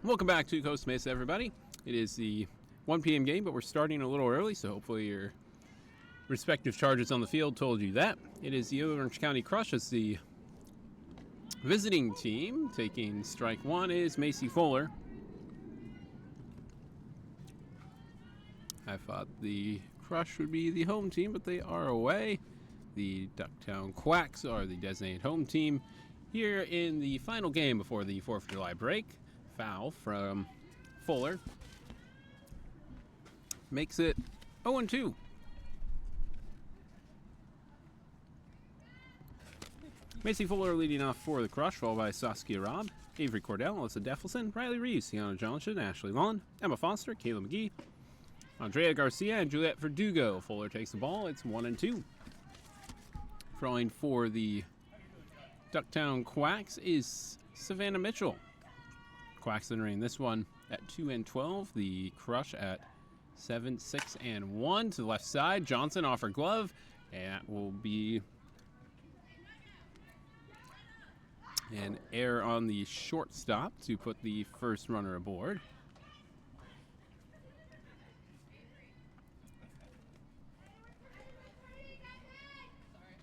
Welcome back to Coast Mesa, everybody. It is the 1 p.m. game, but we're starting a little early, so hopefully your respective charges on the field told you that. It is the Orange County Crush as the visiting team. Taking strike one is Macy Fuller. I thought the Crush would be the home team, but they are away. The Ducktown Quacks are the designated home team here in the final game before the 4th of July break. Foul from Fuller makes it 0-2. Macy Fuller leading off for the Crush, followed by Saskia Robb, Avery Cordell, Alyssa Deffelson, Riley Reeves, Tiana Johnson, Ashley Vaughn, Emma Foster, Kayla McGee, Andrea Garcia, and Juliette Verdugo. Fuller takes the ball. It's 1-2. Throwing for the Ducktown Quacks is Savannah Mitchell. Quacks entering this one at 2-12. The Crush at 7, 6, and 1 to the left side. Johnson off her glove, and that will be an error on the shortstop to put the first runner aboard. Sorry.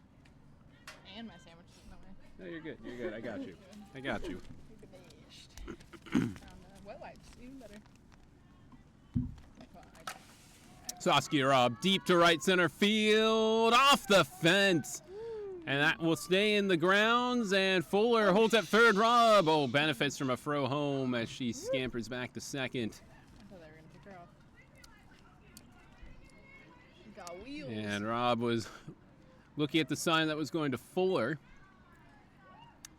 And my sandwich is nowhere. No, you're good. You're good. I got you. I got you. Wet wipes, even better. Saskia Robb deep to right center field, off the fence. And that will stay in the grounds, and Fuller holds at third. Robb, benefits from a throw home as she scampers back to second. I thought they were going to pick her off. She got wheels. And Robb was looking at the sign that was going to Fuller.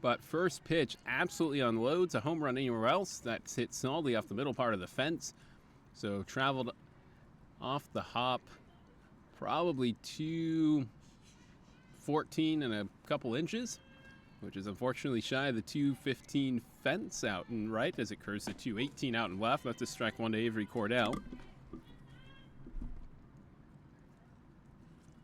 But first pitch absolutely unloads a home run anywhere else. That's hit solidly off the middle part of the fence. So traveled off the hop probably 214 and a couple inches, which is unfortunately shy of the 215 fence out and right as it curves to 218 out and left. That's a strike one to Avery Cordell.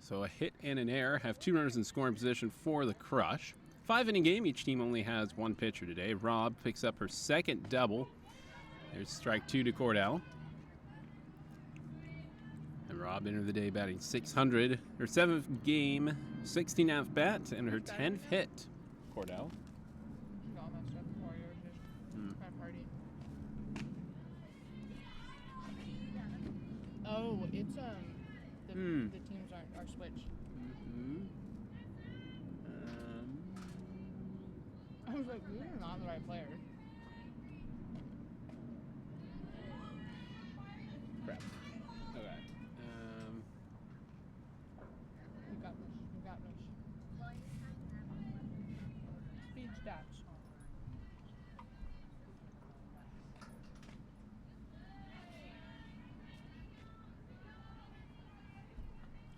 So a hit and an error have 2 runners in scoring position for the Crush. 5-inning game. Each team only has one pitcher today. Robb picks up her second double. There's strike 2 to Cordell. And Robb entered the day batting 600. Her 7th game, 16 at bat, and her 10th hit. Cordell. She got messed up before you were just kind of party. Oh, it's the teams are switched. I was like, you're not the right player. Crap. Okay. You got this. You got this. Speed stats.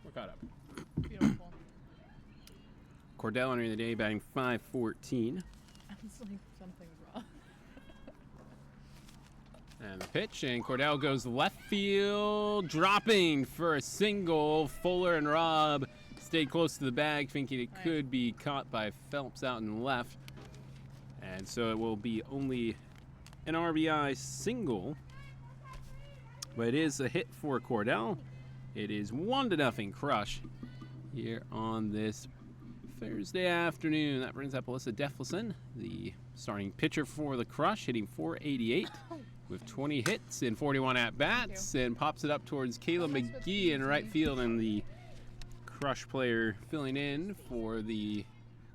We're caught up. Beautiful. Cordell entering the day batting 514. It's like something's wrong. And the pitch, and Cordell goes left field, dropping for a single. Fuller and Robb stayed close to the bag, thinking it could be caught by Phelps out and left. And so it will be only an RBI single. But it is a hit for Cordell. It is 1-0 Crush here on this Thursday afternoon. That brings up Alyssa Deffelson, the starting pitcher for the Crush, hitting .488 with 20 hits and 41 at-bats, and pops it up towards Kayla McGee in right field, and the Crush player filling in for the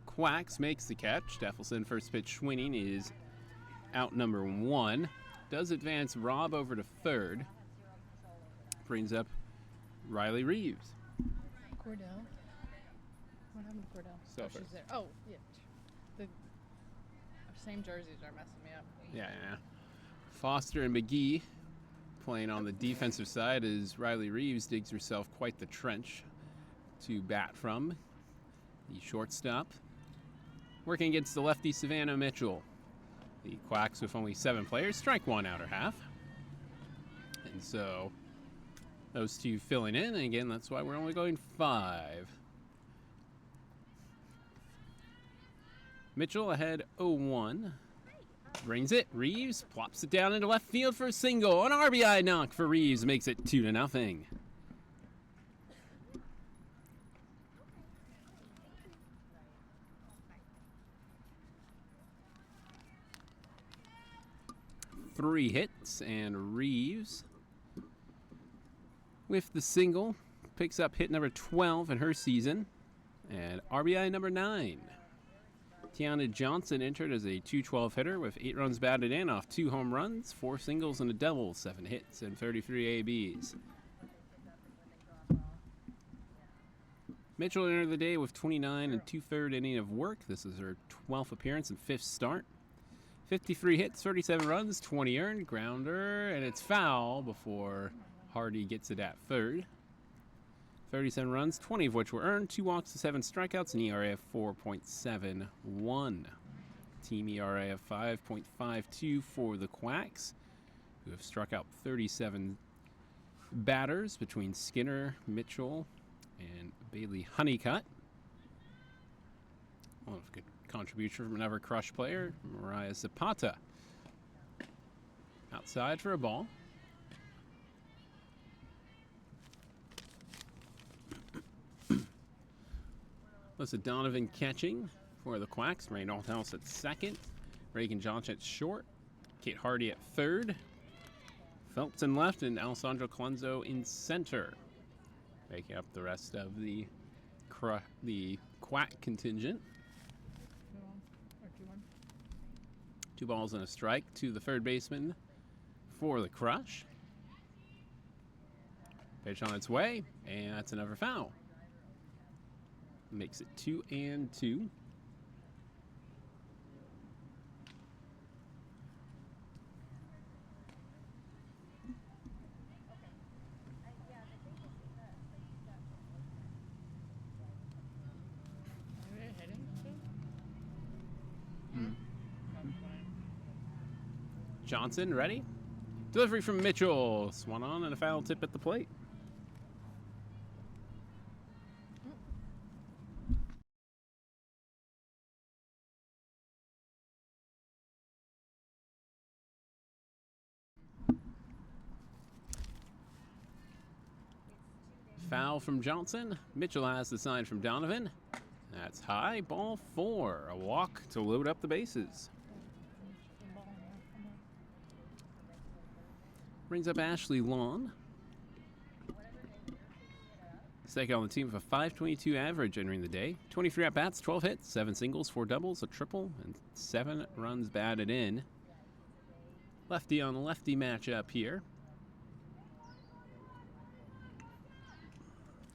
Quacks makes the catch. Deffelson, first pitch swinging, is out number 1. Does advance Robb over to third. Brings up Riley Reeves. Cordell. What happened to Cordell? So she's there. Oh, yeah. The same jerseys are messing me up. Yeah. Foster and McGee playing on the defensive side as Riley Reeves digs herself quite the trench to bat from. The shortstop working against the lefty Savannah Mitchell. The Quacks with only 7 players, strike 1 outer half. And so those two filling in, and again, that's why we're only going 5. Mitchell ahead 0-1. Brings it. Reeves plops it down into left field for a single. An RBI knock for Reeves makes it 2-0. Three hits, and Reeves, with the single, picks up hit number 12 in her season, and RBI number 9. Tiana Johnson entered as a .212 hitter with 8 runs batted in off 2 home runs, 4 singles, and a double, 7 hits, and 33 ABs. Mitchell entered the day with 29 and 2/3 inning of work. This is her 12th appearance and 5th start. 53 hits, 37 runs, 20 earned, grounder, and it's foul before Hardy gets it at third. 37 runs, 20 of which were earned, 2 walks to 7 strikeouts, and ERA of 4.71. Team ERA of 5.52 for the Quacks, who have struck out 37 batters between Skinner, Mitchell, and Bailey Honeycutt. Well, good contribution from another Crush player, Mariah Zapata. Outside for a ball. Melissa Donovan catching for the Quacks. Ray Althouse at second. Reagan Johnson at short. Kate Hardy at third. Phelps in left, and Alessandro Clenzo in center. Making up the rest of the Quack contingent. 2 balls and a strike to the third baseman for the Crush. Pitch on its way, and that's another foul. Makes it 2-2. Johnson ready. Delivery from Mitchell. Swung on and a foul tip at the plate. Foul from Johnson. Mitchell has the sign from Donovan. That's high. Ball 4. A walk to load up the bases. Brings up Ashley Lawn. Second on the team with a .522 average entering the day. 23 at-bats, 12 hits, 7 singles, 4 doubles, a triple, and 7 runs batted in. Lefty on lefty matchup here.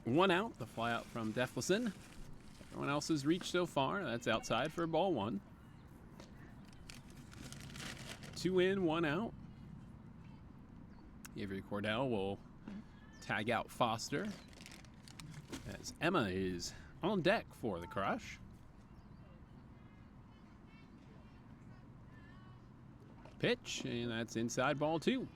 1 out, the fly out from Deflison. Everyone else has reached so far. That's outside for ball 1. 2 in, 1 out. Avery Cordell will tag out Foster as Emma is on deck for the Crush. Pitch, and that's inside ball 2.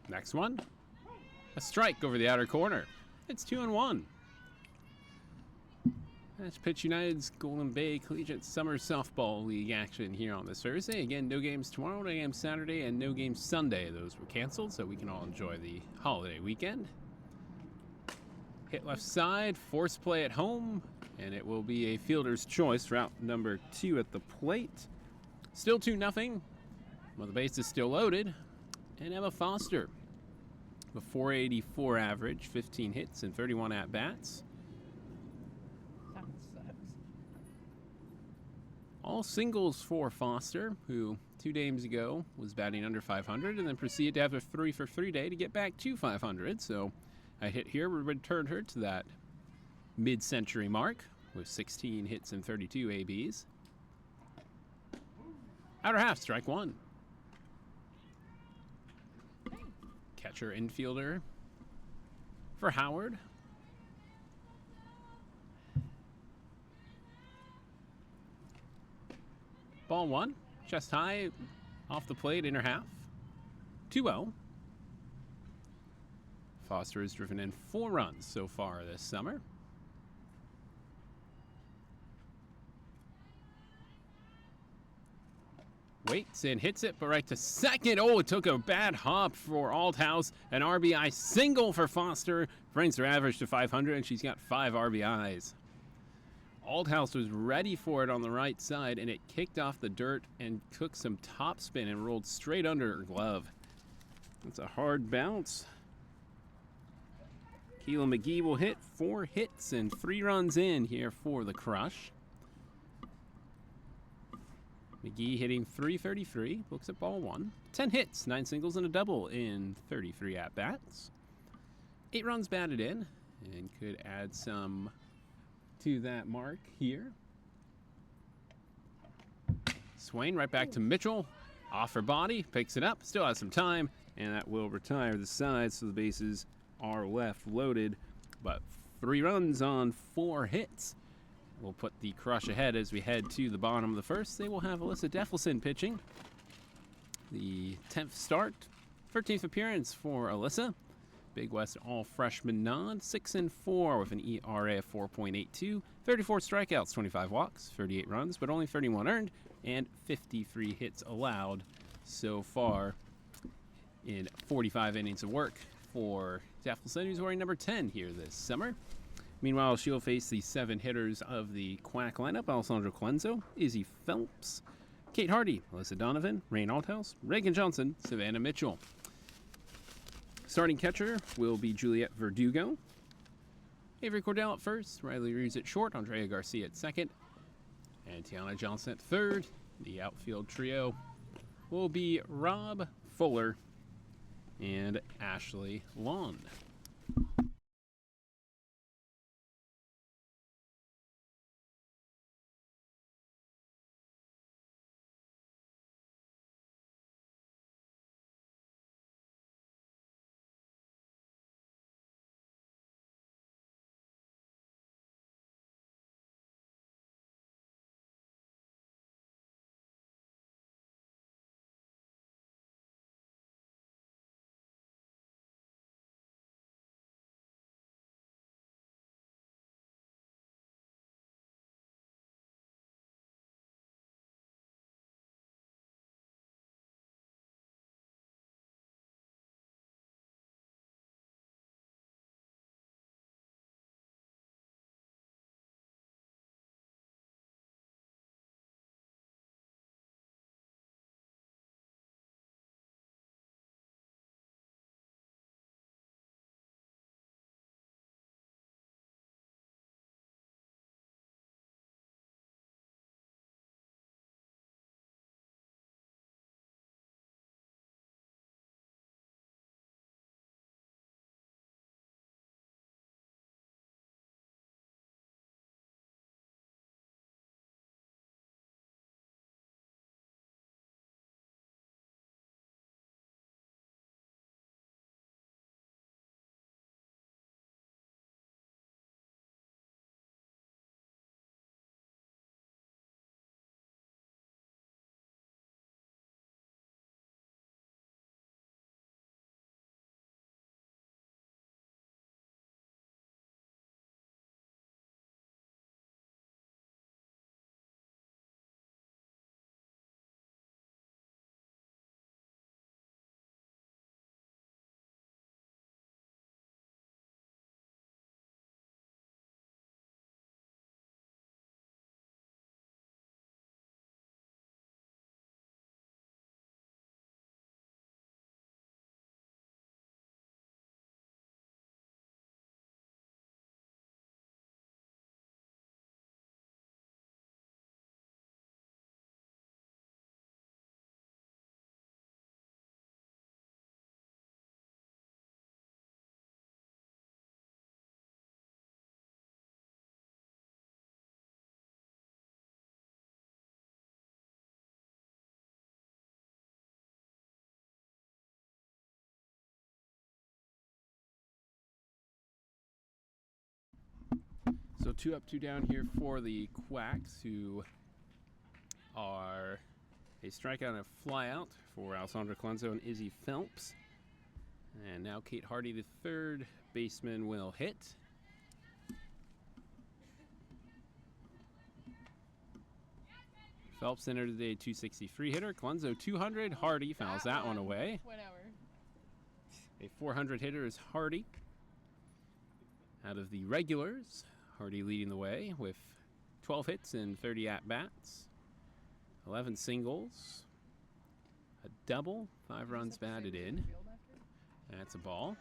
Next one. A strike over the outer corner. It's 2-1. That's Pitch United's Golden Bay Collegiate Summer Softball League action here on this Thursday. Again, no games tomorrow, no games Saturday, and no games Sunday. Those were canceled, so we can all enjoy the holiday weekend. Hit left side, force play at home, and it will be a fielder's choice, route number 2 at the plate. Still 2-0. Well, the base is still loaded. And Emma Foster, a .484 average, 15 hits and 31 at-bats. All singles for Foster, who 2 games ago was batting under .500 and then proceeded to have a 3-for-3 day to get back to .500. So a hit here would return her to that mid-century mark with 16 hits and 32 ABs. Outer half, strike 1. Catcher infielder for Howard. Ball 1, chest high, off the plate, inner half. 2-0. Foster has driven in 4 runs so far this summer. Waits and hits it, but right to second. Oh, it took a bad hop for Althouse. An RBI single for Foster brings her average to 500, and she's got 5 RBIs. Althouse was ready for it on the right side, and it kicked off the dirt and took some topspin and rolled straight under her glove. That's a hard bounce. Keelan McGee will hit 4 hits and 3 runs in here for the Crush. McGee hitting .333, looks at ball 1. 10 hits, 9 singles, and a double in 33 at-bats. 8 runs batted in, and could add some to that mark here. Swain right back to Mitchell. Off her body, picks it up, still has some time, and that will retire the side, so the bases are left loaded. But 3 runs on 4 hits. We'll put the Crush ahead as we head to the bottom of the first. They will have Alyssa Deffelson pitching. The 10th start, 13th appearance for Alyssa. Big West all-freshman nod, 6-4 with an ERA of 4.82, 34 strikeouts, 25 walks, 38 runs, but only 31 earned, and 53 hits allowed so far in 45 innings of work for Deffelson, who's wearing number 10 here this summer. Meanwhile, she'll face the 7 hitters of the Quack lineup: Alessandra Colenso, Izzy Phelps, Kate Hardy, Alyssa Donovan, Rain Althouse, Reagan Johnson, Savannah Mitchell. Starting catcher will be Juliet Verdugo. Avery Cordell at first, Riley Reeves at short, Andrea Garcia at second, and Tiana Johnson at third. The outfield trio will be Rob Fuller and Ashley Long. So 2 up, 2 down here for the Quacks, who are A strikeout and a flyout for Alessandra Clenzo and Izzy Phelps. And now Kate Hardy, the third baseman, will hit. Phelps entered the day 263 hitter. Clenzo 200. Hardy fouls that one away. Whatever. A 400 hitter is Hardy. Out of the regulars, Hardy leading the way with 12 hits and 30 at-bats. 11 singles. A double. 5 runs batted in. That's a ball.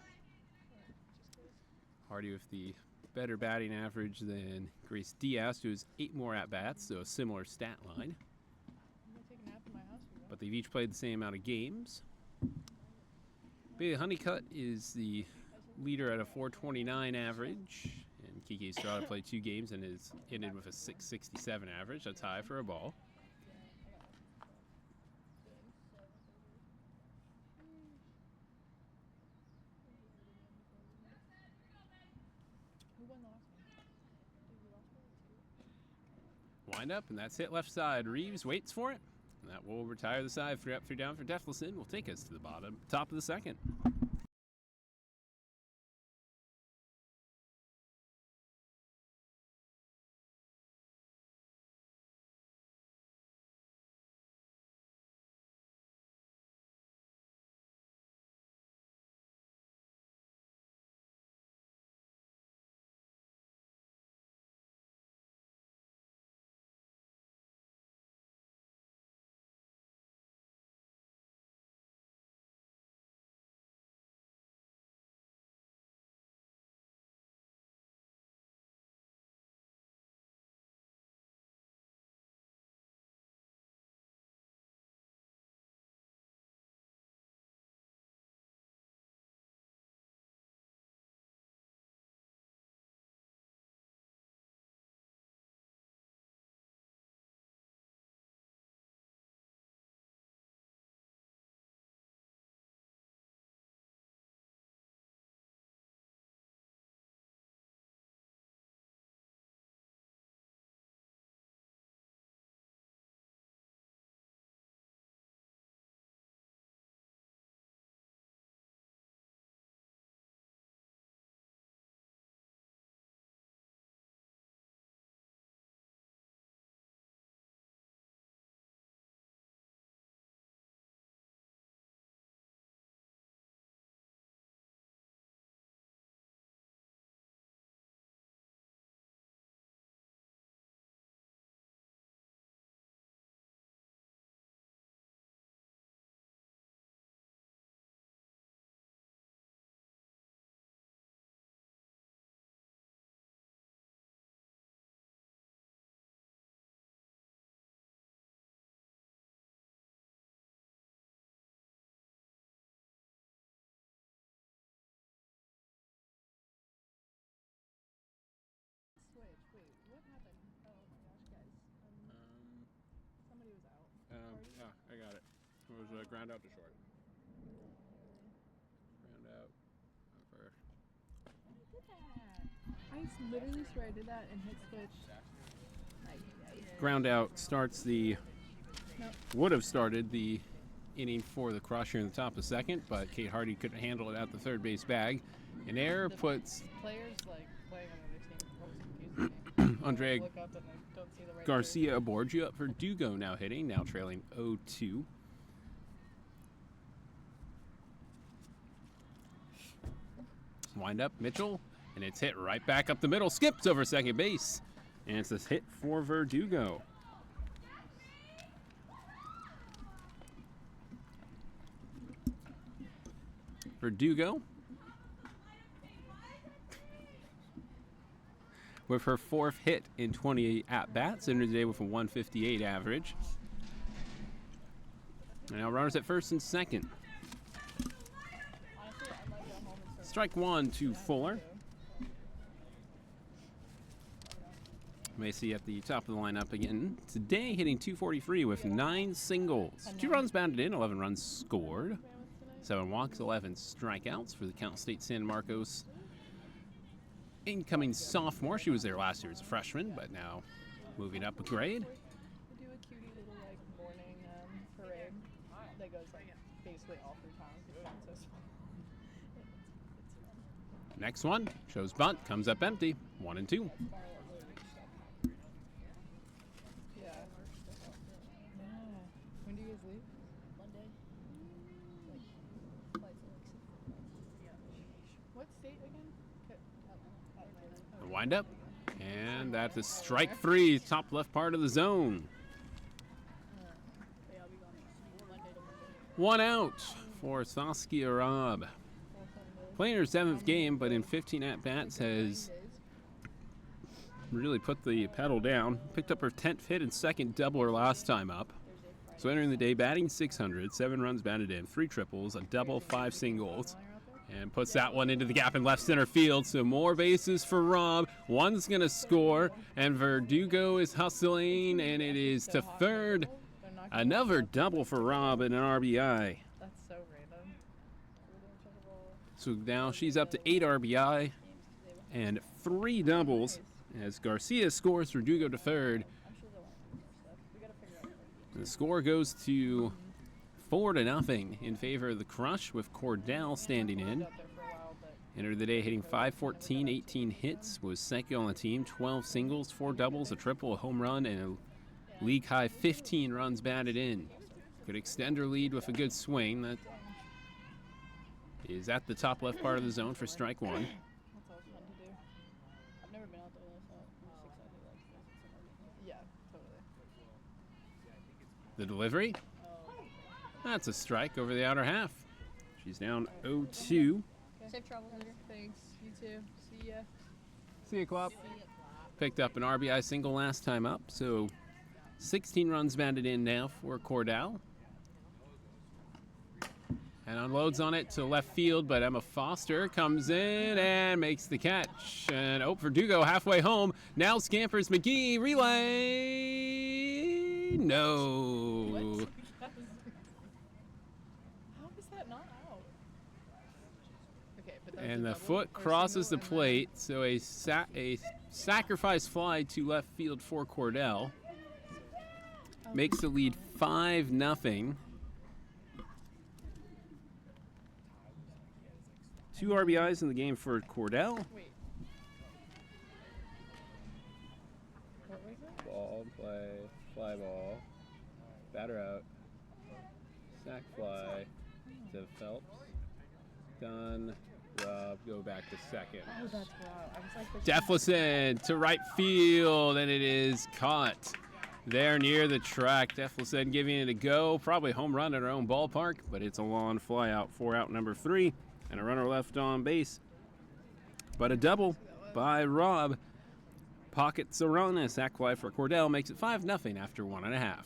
Hardy with the better batting average than Grace Diaz, who has 8 more at-bats, so a similar stat line. But they've each played the same amount of games. Bailey Honeycutt is the leader at a 429 average, and Kiki Estrada played 2 games and has ended with a 667 average. That's high for a ball. Wind up, and that's hit left side. Reeves waits for it, and that will retire the side. 3 up, 3 down for Defleson. Will take us to the top of the second. Wait, what happened? Oh my gosh, guys. Somebody was out. Yeah, I got it. It was a ground out to short. Ground out. Over. I did that. I literally swear I did that and hit switch. Ground out starts the. Nope. Would have started the inning for the crusher in the top of the second, but Kate Hardy couldn't handle it at the third base bag. An error puts. Players like playing on other teams. Always confusing me. Andrea Look up and I don't see the right Garcia aboard you up for Dugo now hitting, now trailing 0-2. Wind up, Mitchell, and it's hit right back up the middle, skips over second base, and it's a hit for Verdugo. Verdugo with her 4th hit in 28 at-bats, ended the day with a 158 average. And now runners at first and second. Honestly, I might go home and start Strike 1 to Fuller. Macy at the top of the lineup again. Today hitting 243 with 9 singles. 2 runs batted in, 11 runs scored. 7 walks, 11 strikeouts for the Cal State San Marcos incoming sophomore. She was there last year as a freshman, but now moving up a grade. We do a cutie little like morning goes like basically all through town because town's so small. It's Next one, shows bunt, comes up empty. 1 and 2. fun. Yeah. Yeah. When do you guys leave? Monday. Like, flights are like 6 What state again? Atlanta. The windup. And that's a strike 3, top left part of the zone. Yeah, I'll be gone Monday to Monday. 1 out for Saskia Robb. Playing her 7th game, but in 15 at-bats has really put the pedal down. Picked up her 10th hit and 2nd doubler last time up. So entering the day, batting .600, 7 runs batted in, 3 triples, a double, 5 singles. And puts that one into the gap in left center field. So more bases for Robb. One's going to score. And Verdugo is hustling. And it is to third. Another double for Robb and an RBI. That's so random. So now she's up to 8 RBI and 3 doubles. As Garcia scores, Verdugo to third. The score goes to 4-0 in favor of the Crush, with Cordell standing in. Entered the day hitting .514, 18 hits, was second on the team, 12 singles, 4 doubles, a triple, a home run, and a league-high 15 runs batted in. Could extend her lead with a good swing. That is at the top left part of the zone for strike 1. That's always fun to do. I've never been out there though, so I'm just excited like this. Yeah, totally. The delivery. That's a strike over the outer half. She's down 0-2. Safe travels later. Thanks. You too. See ya. See you, Quap. Picked up an RBI single last time up, so 16 runs batted in now for Cordell. And unloads on it to left field, but Emma Foster comes in and makes the catch. And Verdugo halfway home. Now scampers McGee. Relay. No. How is that not out? Okay, but that's And a the double foot or crosses the single, and plate, so a sacrifice fly to left field for Cordell. Makes the lead 5-0. 2 RBIs in the game for Cordell. Wait. What was it? Ball, play, fly ball, batter out, sack fly to Phelps. Done. Robb, go back to second. Oh, that's wow. I was like, Deflison to right field, and it is caught there near the track. Deflison giving it a go. Probably home run at her own ballpark, but it's a lawn fly out, 4 out number 3, and a runner left on base. But a double by Robb pockets a run. A sac fly for Cordell makes it 5-0 after 1.5.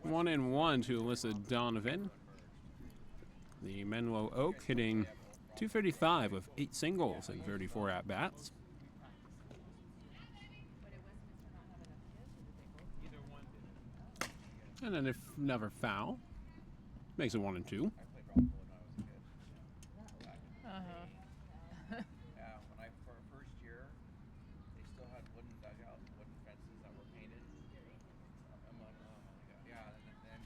1-1 to Alyssa Donovan. The Menlo Oak hitting .235 with 8 singles and 34 at-bats. And then if never foul, makes it 1-2. Yeah, when I for first year, they still had wooden dugouts, wooden fences that were painted. I'm like, oh my god, yeah. And then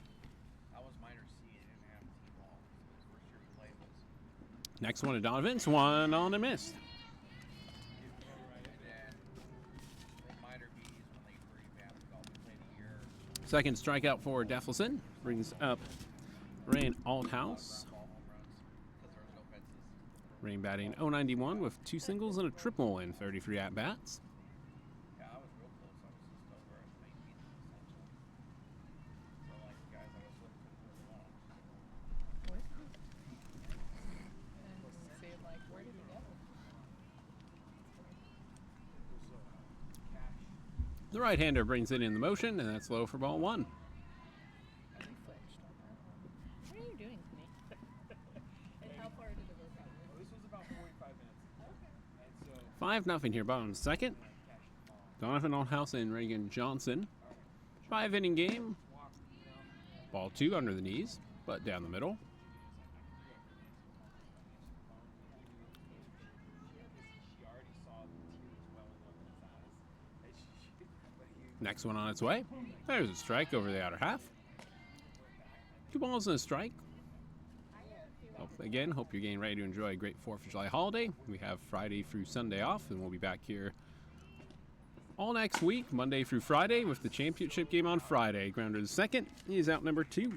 that was minor C. They didn't have T-ball. The first year we played was. Next one to Donovan's, one on a miss. And then minor B's when they revamped golf, we played a year. Second strikeout for Deffelson brings up Rain Althouse. Ball home runs because there was no fences. Rain batting .091 with 2 singles and a triple in 33 at-bats. Yeah, I was real close. I was just over at 19th essentially. So like the guys I was with couldn't move along. What? And see, like, where did he go? The right-hander brings it in the motion, and that's low for ball 1. You flinched on that. What are you doing to me? And how far did it work out? This was about 45 minutes. And so 5-0 here, bottom of the second. Donovan Althouse and Reagan Johnson. 5-inning game. Ball 2 under the knees, but down the middle. she already saw the tears welling up in his eyes. And she Next one on its way. There's a strike over the outer half. 2 balls and a strike. Again, hope you're getting ready to enjoy a great 4th of July holiday. We have Friday through Sunday off, and we'll be back here all next week, Monday through Friday, with the championship game on Friday. Grounder the second is out number 2.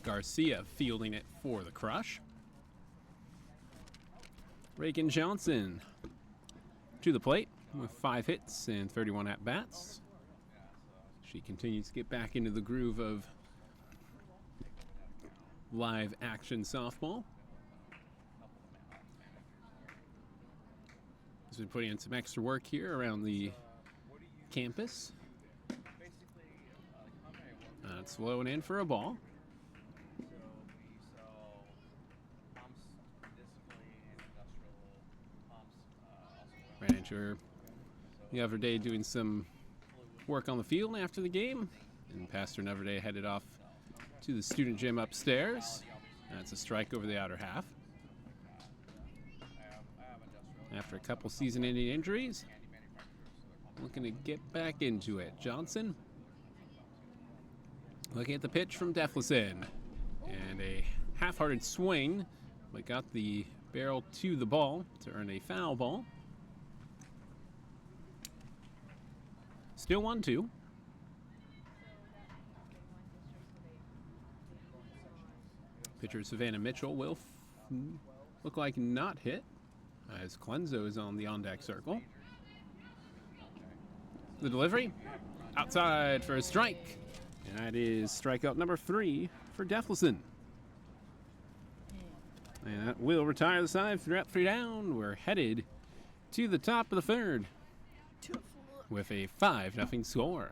Garcia fielding it for the crush. Reagan Johnson to the plate with 5 hits and 31 at-bats. She continues to get back into the groove of live action softball. Has been putting in some extra work here around the campus. It's low and in for a ball. So we sell pumps, municipally and industrial pumps. Ran into her the other day doing some work on the field after the game, and Pastor Neverday headed off to the student gym upstairs. That's a strike over the outer half. After a couple season-ending injuries, looking to get back into it. Johnson looking at the pitch from Deffelson, and a half-hearted swing, but got the barrel to the ball to earn a foul ball. Still 1-2. Pitcher Savannah Mitchell will look like not hit, as Clenzo is on the on-deck circle. The delivery outside for a strike, and that is strikeout number 3 for Deffelson. And that will retire the side. 3 down. We're headed to the top of the 3rd with a 5-0 score.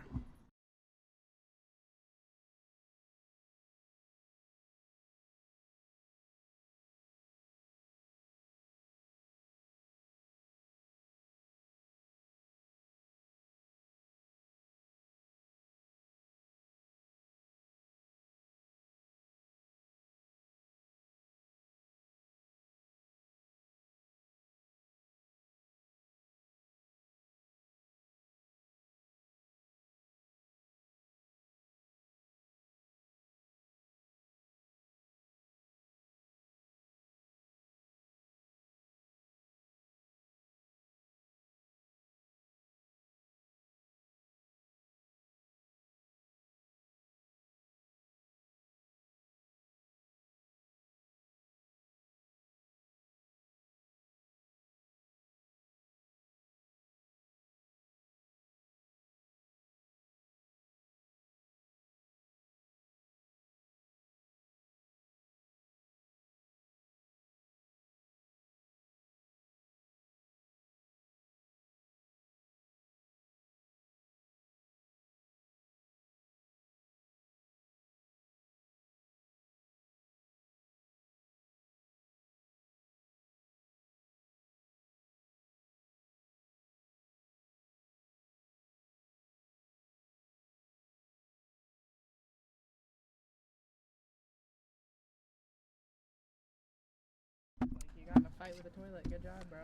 fight with the toilet. Good job, bro.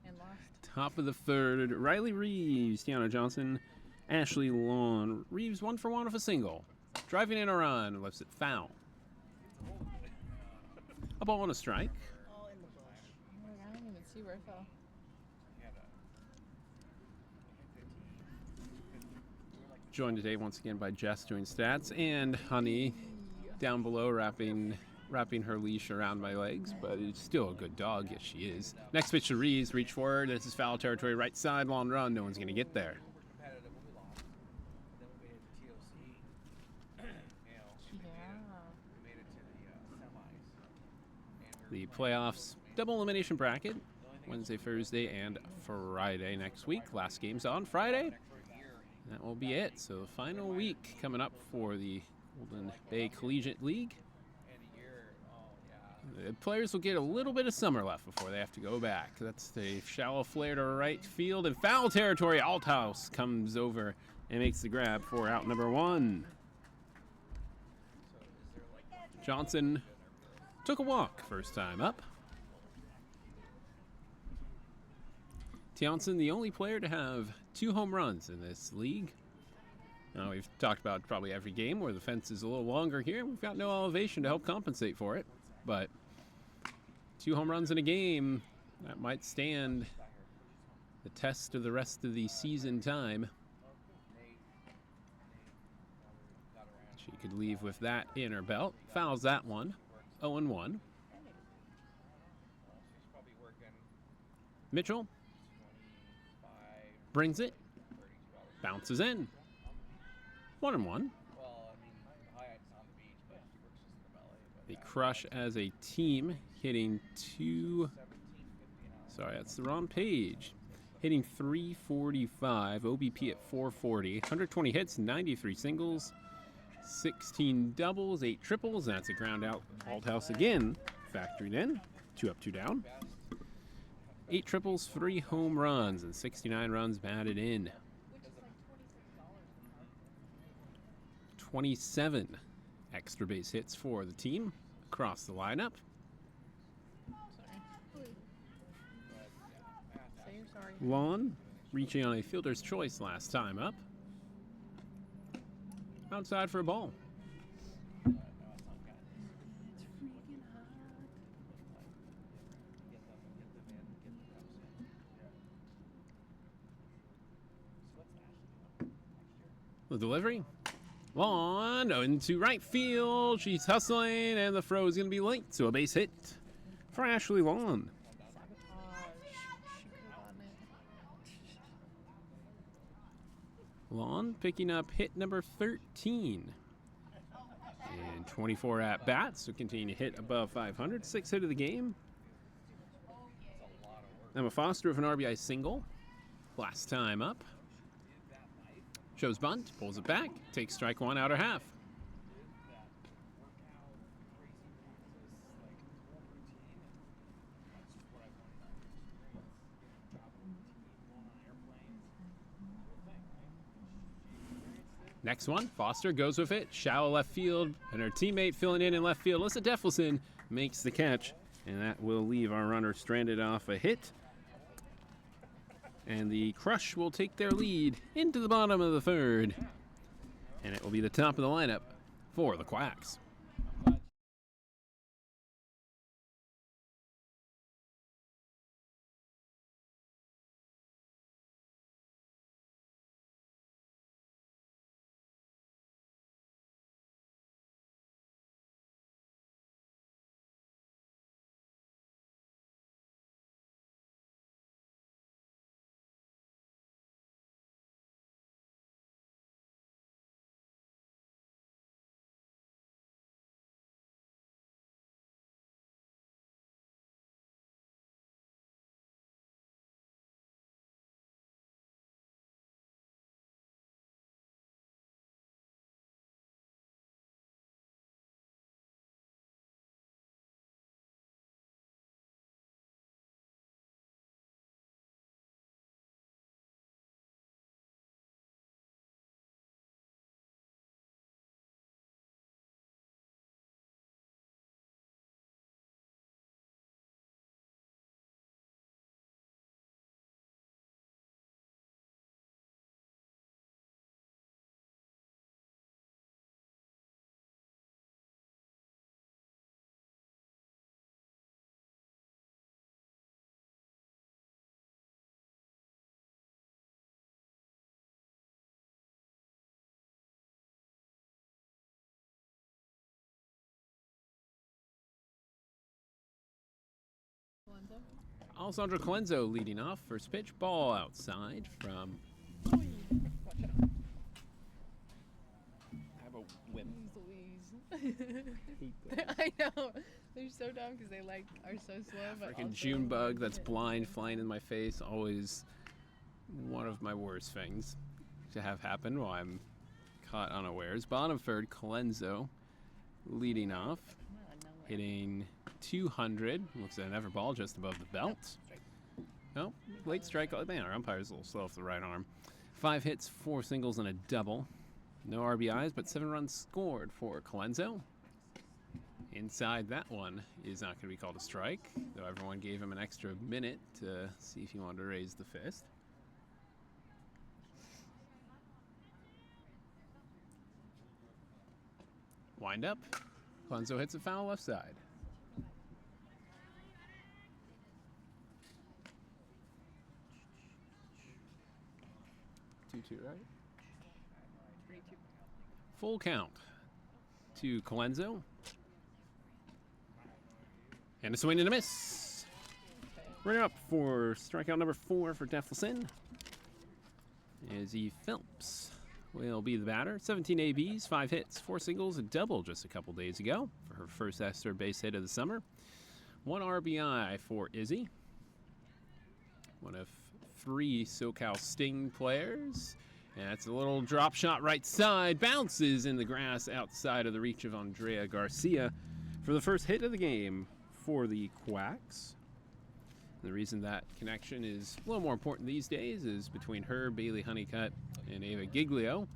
And lost. Top of the third, Riley Reeves, Tiana Johnson, Ashley Lawn. Reeves 1 for 1 with a single. Driving in a run, lifts it foul. A ball and a strike. All in the bush. I don't even see where it fell. Joined today once again by Jess doing stats and Honey down below wrapping her leash around my legs, but it's still a good dog. Yes, she is. Next pitch to Reeves, reach forward. This is foul territory, right side, long run. No one's going to get there. The playoffs double elimination bracket, Wednesday, Thursday, and Friday next week. Last game's on Friday. That will be it. So the final week coming up for the Golden Bay Collegiate League. The players will get a little bit of summer left before they have to go back. That's the shallow flare to right field and foul territory. Althouse comes over and makes the grab for out number 1. Johnson took a walk first time up. Johnson, the only player to have 2 home runs in this league. Now, we've talked about probably every game where the fence is a little longer here. We've got no elevation to help compensate for it. But 2 home runs in a game, that might stand the test of the rest of the season time. She could leave with that in her belt. Fouls that one. 0-1. Mitchell brings it. Bounces in. 1-1. The Crush as a team hitting that's the wrong page. Hitting 345, OBP at 440, 120 hits, 93 singles, 16 doubles, 8 triples. That's a ground out. Althouse again, factored in. 2 up, 2 down. 8 triples, 3 home runs, and 69 runs batted in. 27 extra base hits for the team across the lineup. Say you're sorry. Lawn reaching on a fielder's choice last time up. Outside for a ball. The delivery. Lawn into right field. She's hustling, and the throw is going to be late. So a base hit for Ashley Lawn. Sabotage. She could have gotten it. Lawn picking up hit number 13. And 24 at bats, so continue to hit above 500. 6th hit of the game. Emma Foster with an RBI single. Last time up. Shows bunt, pulls it back, takes strike 1, outer half. Next one, Foster goes with it, shallow left field, and her teammate filling in left field, Alyssa Deffelson, makes the catch, and that will leave our runner stranded off a hit. And the Crush will take their lead into the bottom of the 3rd. And it will be the top of the lineup for the Quacks. Alessandro Colenso leading off. First pitch, ball outside from. Watch out. Have a whip. Louise. I know. They're so dumb because they like are so slow. But Freaking also June bug that's hit. blind flying in my face. Always one of my worst things to have happen while I'm caught unawares. Bottom third, Colenso leading off. Come on, nowhere. Hitting 200. Looks at another ball just above the belt. Oh, late strike. Oh, man, our umpire's a little slow off the right arm. 5 hits, 4 singles, and a double. No RBIs, but 7 runs scored for Colenso. Inside that one is not going to be called a strike, though everyone gave him an extra minute to see if he wanted to raise the fist. Wind up. Colenso hits a foul left side. 2-2, right? 3-2. Full count to Colenso. And a swing and a miss. Running up for strikeout number 4 for Defleson. Izzy Phelps will be the batter. 17 ABs, 5 hits, 4 singles, a double just a couple days ago for her first extra base hit of the summer. 1 RBI for Izzy. One of 3 SoCal Sting players. And that's a little drop shot right side. Bounces in the grass outside of the reach of Andrea Garcia for the first hit of the game for the Quacks. And the reason that connection is a little more important these days is between her, Bailey Honeycutt, and Ava Giglio.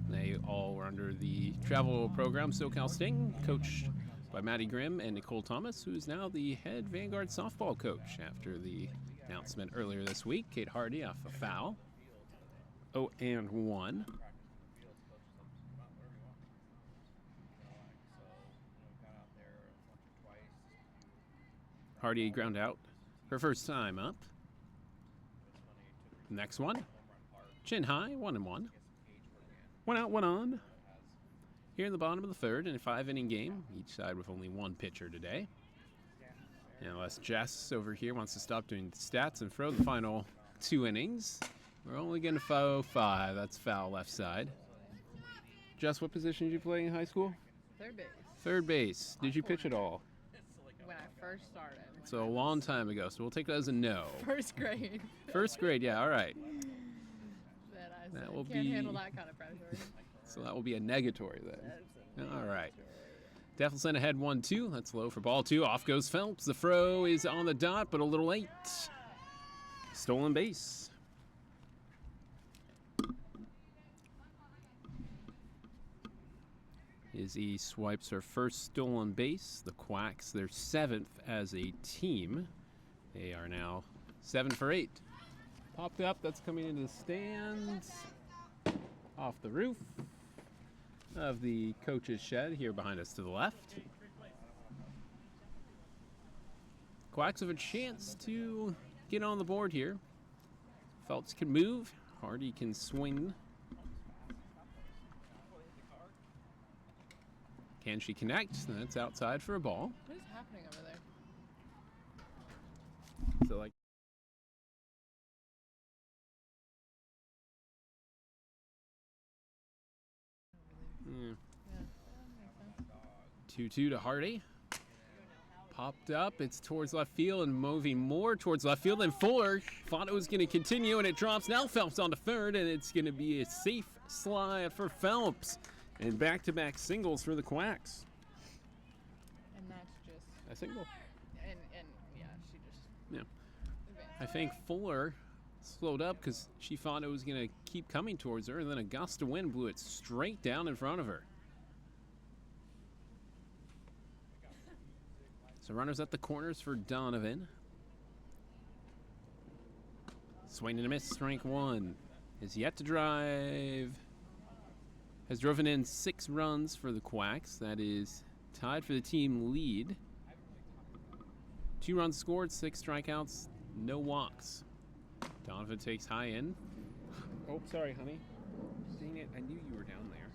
They all were under the travel program SoCal Sting, coached by Maddie Grimm and Nicole Thomas, who is now the head Vanguard softball coach after the announcement earlier this week. Kate Hardy off a foul. 0-1. Hardy ground out her first time up. Next one. Chin high, 1-1. 1 out, 1 on. Here in the bottom of the third in a 5-inning game, each side with only 1 pitcher today. Unless Jess over here wants to stop doing stats and throw the final 2 innings. We're only going to go 5. That's foul left side. Jess, what position did you play in high school? Third base. Third base. Did you pitch at all? When I first started. So a long time ago, so we'll take that as a no. First grade. First grade, yeah, all right. That I That said, will can't be- handle that kind of pressure. So that will be a negatory then. Absolutely. All right. Defleson ahead 1-2. That's low for ball 2. Off goes Phelps. The throw is on the dot, but a little late. Stolen base. Izzy swipes her first stolen base. The Quacks, their 7th as a team. They are now 7 for 8. Popped up. That's coming into the stands. Off the roof of the coach's shed here behind us to the left. Quacks have a chance to get on the board here. Phelps can move. Hardy can swing. Can she connect? That's outside for a ball. What is happening over there? So like. Yeah. 2-2 to Hardy. Popped up. It's towards left field and moving more towards left field than Fuller. Thought it was going to continue and it drops. Now Phelps on to third and it's going to be a safe slide for Phelps. And back-to-back singles for the Quacks. And that's just. A single. And yeah, she just. Yeah. Advanced. I think Fuller slowed up because she thought it was going to keep coming towards her, and then a gust of wind blew it straight down in front of her. So runners at the corners for Donovan. Swing and a miss, strike 1. Is yet to drive. Has driven in 6 runs for the Quacks. That is tied for the team lead. 2 runs scored, 6 strikeouts, no walks. Donovan takes high in. Oh, sorry, honey. Dang it, I knew you were down there.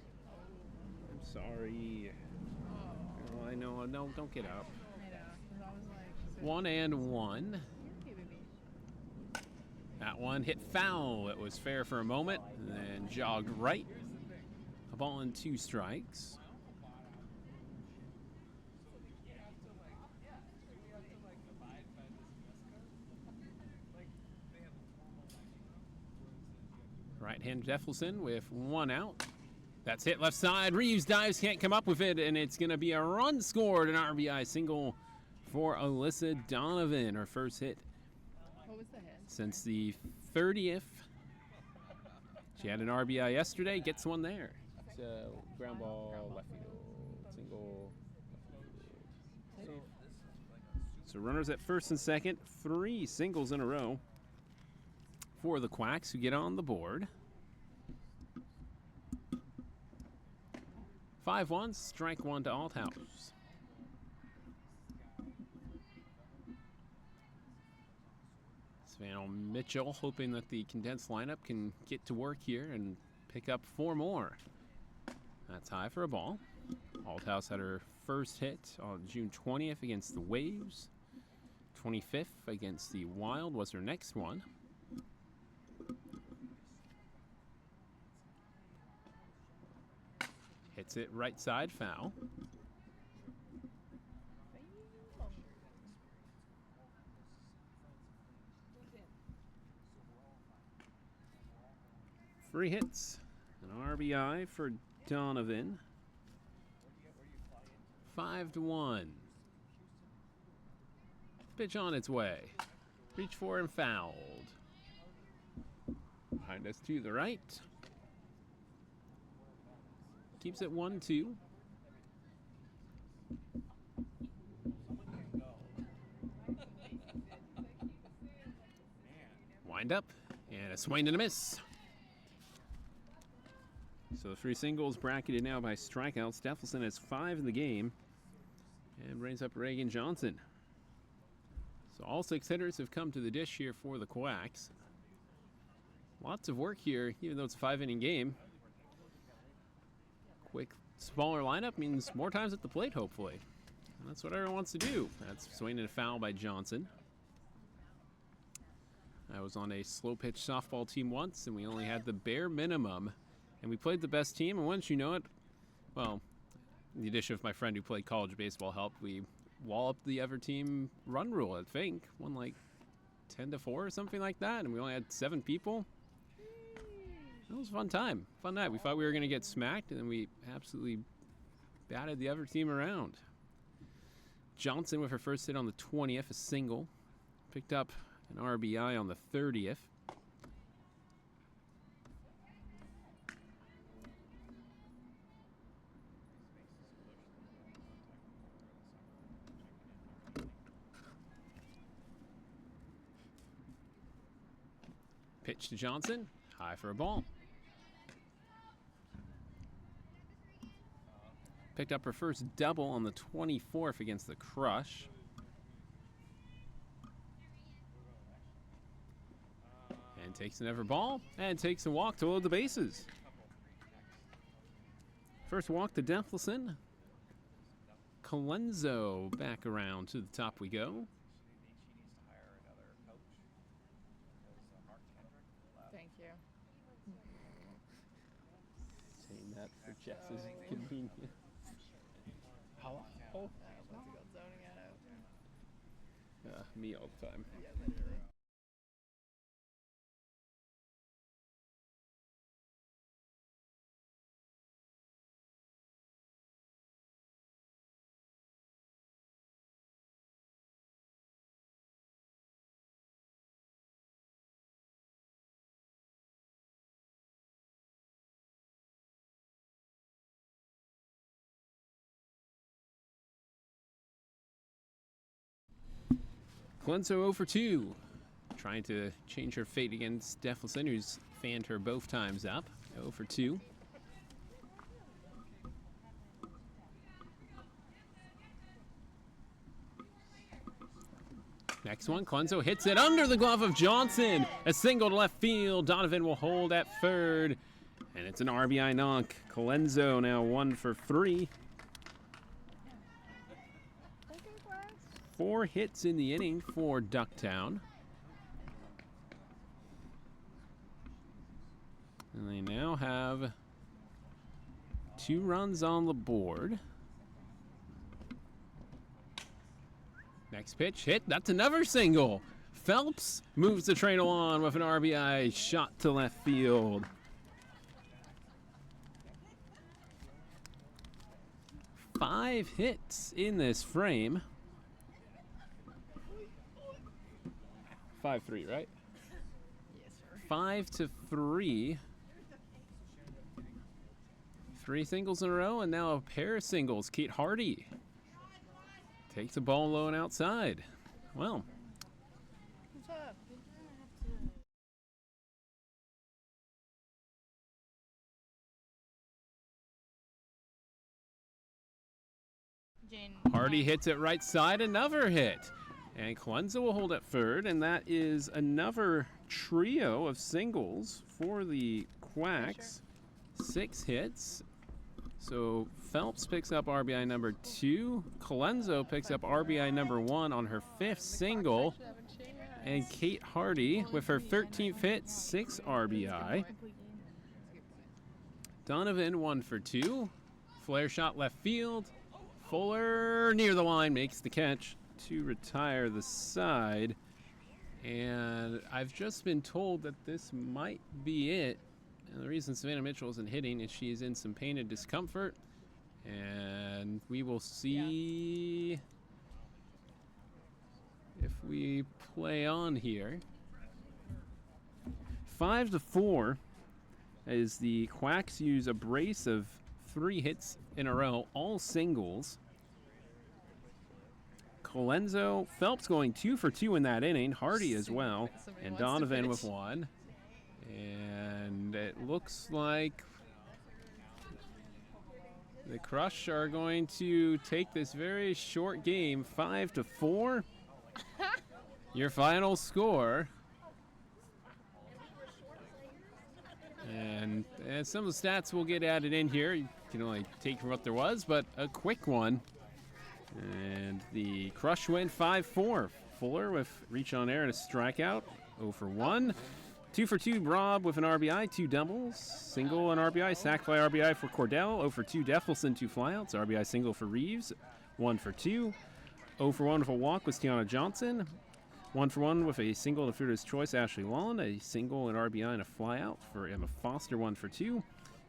I'm sorry. Oh, I know. No, don't get up. I know. 'Cause I was like, 1-1. Okay, baby. That one hit foul. It was fair for a moment, and then jogged right. A ball and 2 strikes. Right-hand Deffelson with 1 out. That's hit left side. Reeves dives, can't come up with it, and it's going to be a run scored. An RBI single for Alyssa Donovan, her first hit What was the hit? since the 30th. She had an RBI yesterday, gets one there. So, ground ball, left field, single, left field. So runners at first and second, 3 singles in a row for the Quacks, who get on the board. 5-1, strike 1 to Althouse. Savannah Mitchell hoping that the condensed lineup can get to work here and pick up 4 more. That's high for a ball. Althouse had her first hit on June 20th against the Waves. 25th against the Wild was her next one. Hits it right side, foul. Free hits. An RBI for Donovan. 5-1. Pitch on its way. Reach for and fouled. Behind us to the right. Keeps it 1-2. Wind up and a swing and a miss. So the 3 singles bracketed now by strikeouts. Deffelson has 5 in the game and brings up Reagan Johnson. So all 6 hitters have come to the dish here for the Quacks. Lots of work here, even though it's a 5-inning game. Quick, smaller lineup means more times at the plate, hopefully. And that's what everyone wants to do. That's swing and a foul by Johnson. I was on a slow pitch softball team once, and we only had the bare minimum. And we played the best team, and once you know it, well, the addition of my friend who played college baseball helped. We walloped the other team run rule, I think. Won like 10-4 or something like that, and we only had 7 people. It was a fun time, fun night. We thought we were going to get smacked, and then we absolutely batted the other team around. Johnson with her first hit on the 20th, a single. Picked up an RBI on the 30th. Pitch to Johnson, high for a ball. Picked up her first double on the 24th against the Crush. And takes another ball and takes a walk to load the bases. First walk to Deffelson. Colenso back around to the top we go. Thank you. Saying that for Jess's convenience. Hello? I was about to go zoning out. Me all the time. Yeah, literally. Colenso 0 for 2. Trying to change her fate against Deffelson, who's fanned her both times up. 0 for 2. Next one, Colenso hits it under the glove of Johnson. A single to left field. Donovan will hold at third. And it's an RBI knock. Colenso now 1 for 3. 4 hits in the inning for Ducktown. And they now have 2 runs on the board. Next pitch hit. That's another single. Phelps moves the train along with an RBI shot to left field. Five hits in this frame. 5-3, right? Yes, sir. 5-3. 3 singles in a row, and now a pair of singles. Kate Hardy takes the ball low and outside. Well, What's up? Jane. Hardy hits it right side, another hit. And Clenza will hold at third, and that is another trio of singles for the Quacks. 6 hits. So Phelps picks up RBI number 2. Colenso picks up RBI number 1 on her 5th single. And Kate Hardy with her 13th hit, 6 RBI. Donovan 1 for 2. Flare shot left field. Fuller near the line makes the catch to retire the side. And I've just been told that this might be it. And the reason Savannah Mitchell isn't hitting is she's in some pain and discomfort. And we will see if we play on here. 5-4 as the Quacks use a brace of 3 hits in a row, all singles. Colenso, Phelps going 2 for 2 in that inning, Hardy as well, Somebody and wants to Donovan with finish. 1. And it looks like the Crush are going to take this very short game 5-4. Your final score. And some of the stats will get added in here. You can only take from what there was, but a quick one. And the Crush win 5-4. Fuller with reach on air and a strikeout. 0 for 1. 2 for 2, Rob with an RBI, 2 doubles. Single and RBI, sac fly RBI for Cordell. 0 for 2, Deffelson, 2 flyouts. RBI single for Reeves. 1 for 2. 0 for 1 with a walk was Tiana Johnson. 1 for 1 with a single to Fielder's Choice, Ashley Wallen. A single, an RBI, and a flyout for Emma Foster. 1 for 2.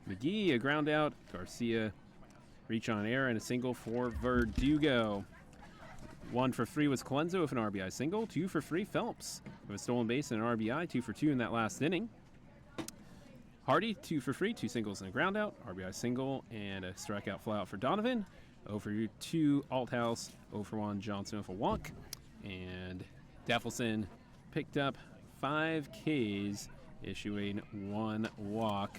McGee, a ground out. Garcia, reach on air, and a single for Verdugo. 1 for 3 was Colenso with an RBI single. 2 for 3, Phelps with a stolen base and an RBI. 2 for 2 in that last inning. Hardy, 2 for 3, 2 singles and a ground out. RBI single and a strikeout flyout for Donovan. 0 for 2, Althouse. 0 for 1, Johnson with a walk. And Deffelson picked up 5 Ks, issuing 1 walk.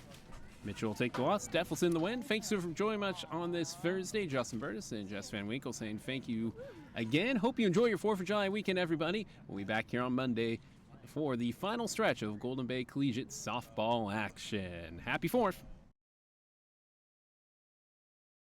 Mitchell will take the loss. Deffelson the win. Thanks for joining much on this Thursday. Justin Burtis and Jess Van Winkle saying thank you again. Hope you enjoy your 4th of July weekend, everybody. We'll be back here on Monday for the final stretch of Golden Bay Collegiate softball action. Happy 4th.